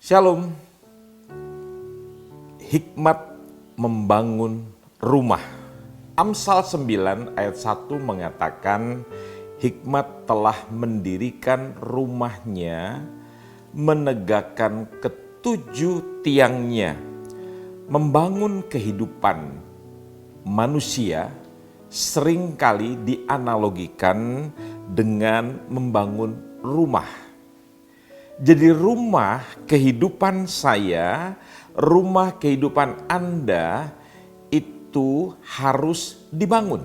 Shalom. Hikmat membangun rumah. Amsal 9 ayat 1 mengatakan, hikmat telah mendirikan rumahnya, menegakkan ketujuh tiangnya. Membangun kehidupan manusia seringkali dianalogikan dengan membangun rumah. Jadi rumah kehidupan saya, rumah kehidupan Anda itu harus dibangun.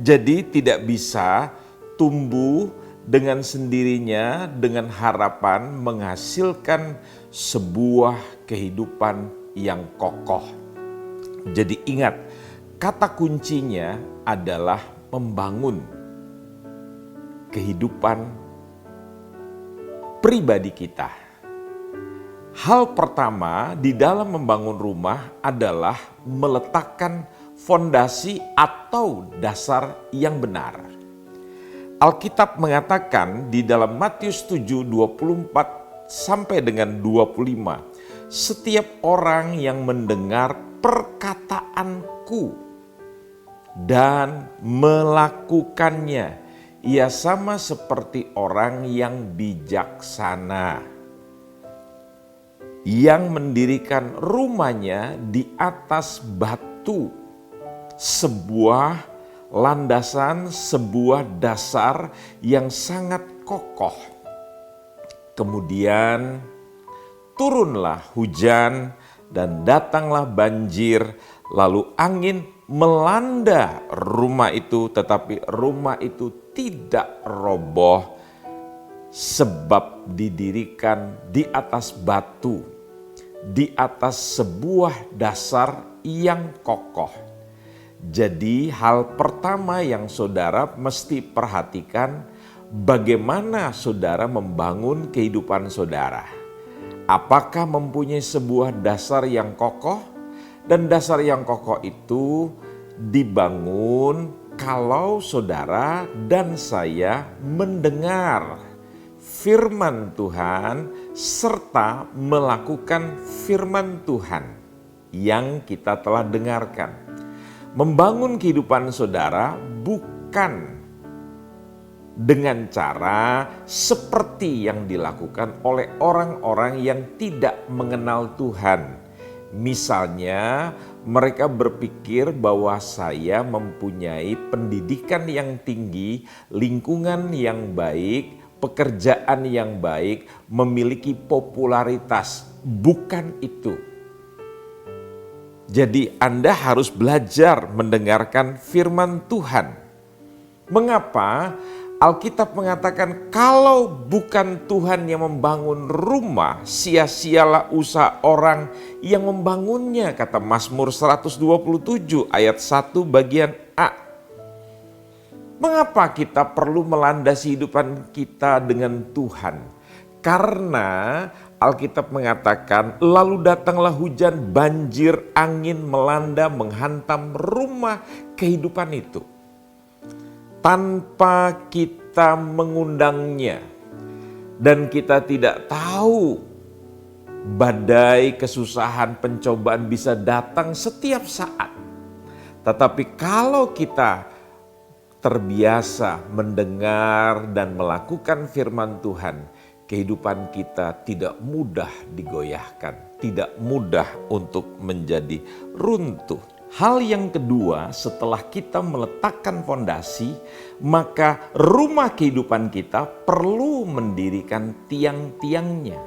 Jadi tidak bisa tumbuh dengan sendirinya dengan harapan menghasilkan sebuah kehidupan yang kokoh. Jadi ingat, kata kuncinya adalah membangun kehidupan pribadi kita. Hal pertama di dalam membangun rumah adalah meletakkan fondasi atau dasar yang benar. Alkitab mengatakan di dalam Matius 7:24 sampai dengan 25, setiap orang yang mendengar perkataanku dan melakukannya, ia sama seperti orang yang bijaksana, yang mendirikan rumahnya di atas batu, sebuah landasan, sebuah dasar yang sangat kokoh. Kemudian turunlah hujan dan datanglah banjir, lalu angin melanda rumah itu, tetapi rumah itu tidak roboh sebab didirikan di atas batu, di atas sebuah dasar yang kokoh. Jadi hal pertama yang saudara mesti perhatikan, bagaimana saudara membangun kehidupan saudara. Apakah mempunyai sebuah dasar yang kokoh? Dan dasar yang kokoh itu dibangun kalau saudara dan saya mendengar firman Tuhan serta melakukan firman Tuhan yang kita telah dengarkan. Membangun kehidupan saudara bukan dengan cara seperti yang dilakukan oleh orang-orang yang tidak mengenal Tuhan. Misalnya, mereka berpikir bahwa saya mempunyai pendidikan yang tinggi, lingkungan yang baik, pekerjaan yang baik, memiliki popularitas. Bukan itu. Jadi Anda harus belajar mendengarkan firman Tuhan. Mengapa? Alkitab mengatakan kalau bukan Tuhan yang membangun rumah, sia-sialah usaha orang yang membangunnya, kata Mazmur 127 ayat 1 bagian A. Mengapa kita perlu melandasi kehidupan kita dengan Tuhan? Karena Alkitab mengatakan lalu datanglah hujan, banjir, angin melanda menghantam rumah kehidupan itu. Tanpa kita mengundangnya dan kita tidak tahu badai, kesusahan, pencobaan bisa datang setiap saat. Tetapi kalau kita terbiasa mendengar dan melakukan firman Tuhan, kehidupan kita tidak mudah digoyahkan, tidak mudah untuk menjadi runtuh. Hal yang kedua, setelah kita meletakkan fondasi, maka rumah kehidupan kita perlu mendirikan tiang-tiangnya.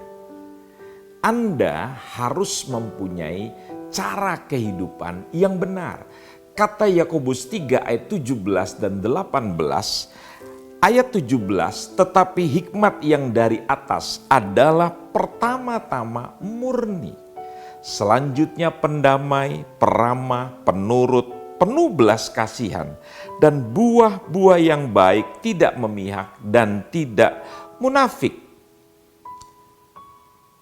Anda harus mempunyai cara kehidupan yang benar. Kata Yakobus 3 ayat 17 dan 18, ayat 17, tetapi hikmat yang dari atas adalah pertama-tama murni. Selanjutnya pendamai, peramah, penurut, penuh belas kasihan, dan buah-buah yang baik, tidak memihak dan tidak munafik.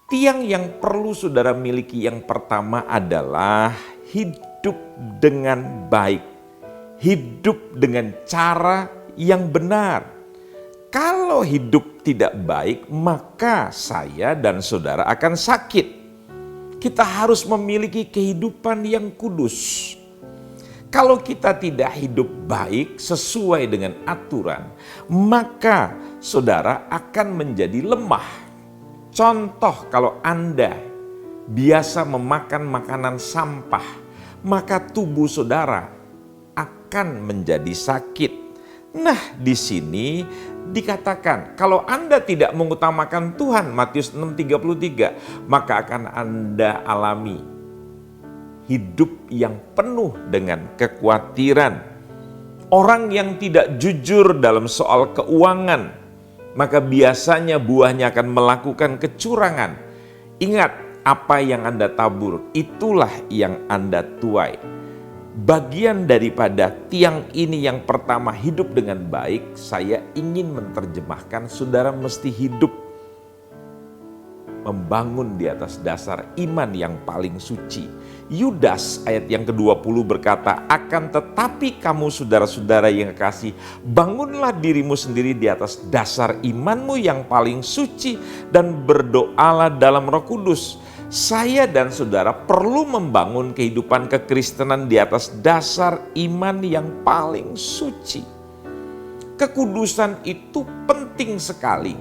Tiang yang perlu saudara miliki yang pertama adalah hidup dengan baik, hidup dengan cara yang benar. kalau hidup tidak baik, maka saya dan saudara akan sakit. Kita harus memiliki kehidupan yang kudus. Kalau kita tidak hidup baik sesuai dengan aturan, maka saudara akan menjadi lemah. Contoh, kalau Anda biasa memakan makanan sampah, maka tubuh saudara akan menjadi sakit. Nah, di sini dikatakan kalau Anda tidak mengutamakan Tuhan, Matius 6:33, maka akan Anda alami hidup yang penuh dengan kekhawatiran. Orang yang tidak jujur dalam soal keuangan, maka biasanya buahnya akan melakukan kecurangan. Ingat, apa yang Anda tabur, itulah yang Anda tuai. Bagian daripada tiang ini yang pertama, hidup dengan baik, saya ingin menerjemahkan saudara mesti hidup membangun di atas dasar iman yang paling suci. Yudas ayat yang ke-20 berkata, akan tetapi kamu saudara-saudara yang kekasih, bangunlah dirimu sendiri di atas dasar imanmu yang paling suci dan berdoalah dalam Roh Kudus. Saya dan saudara perlu membangun kehidupan kekristenan di atas dasar iman yang paling suci. Kekudusan itu penting sekali.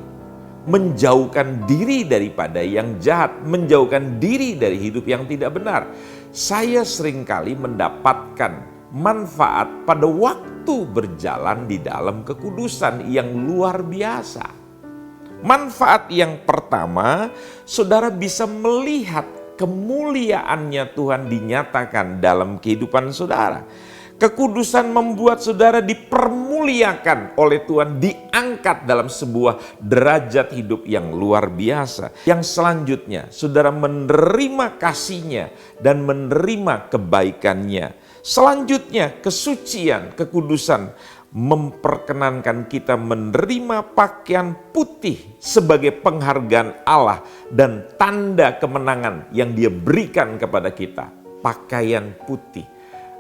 Menjauhkan diri daripada yang jahat, menjauhkan diri dari hidup yang tidak benar. Saya seringkali mendapatkan manfaat pada waktu berjalan di dalam kekudusan yang luar biasa. Manfaat yang pertama, saudara bisa melihat kemuliaannya Tuhan dinyatakan dalam kehidupan saudara. Kekudusan membuat saudara dipermuliakan oleh Tuhan, diangkat dalam sebuah derajat hidup yang luar biasa. Yang selanjutnya, saudara menerima kasih-Nya dan menerima kebaikan-Nya. Selanjutnya, kesucian, kekudusan memperkenankan kita menerima pakaian putih sebagai penghargaan Allah dan tanda kemenangan yang Dia berikan kepada kita. Pakaian putih.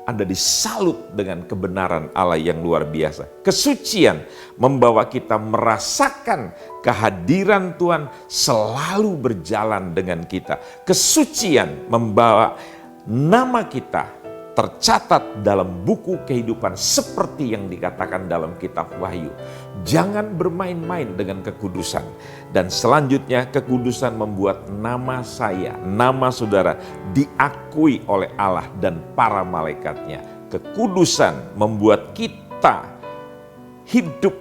Anda disalut dengan kebenaran Allah yang luar biasa. Kesucian membawa kita merasakan kehadiran Tuhan selalu berjalan dengan kita. Kesucian membawa nama kita tercatat dalam buku kehidupan seperti yang dikatakan dalam kitab Wahyu. Jangan bermain-main dengan kekudusan. Dan selanjutnya, kekudusan membuat nama saya, nama saudara diakui oleh Allah dan para malaikatnya. Kekudusan membuat kita hidup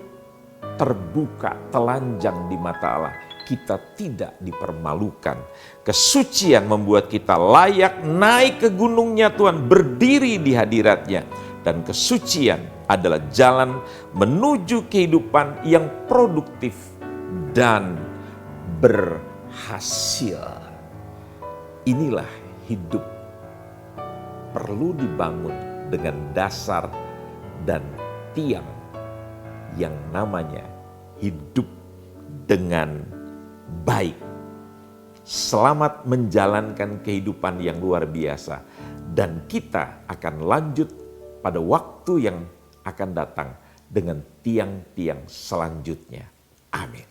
terbuka, telanjang di mata Allah. Kita tidak dipermalukan. Kesucian membuat kita layak naik ke gunungnya Tuhan, berdiri di hadiratnya. Dan kesucian adalah jalan menuju kehidupan yang produktif dan berhasil. Inilah hidup perlu dibangun dengan dasar dan tiang yang namanya hidup dengan baik. Selamat menjalankan kehidupan yang luar biasa, dan kita akan lanjut pada waktu yang akan datang dengan tiang-tiang selanjutnya. Amin.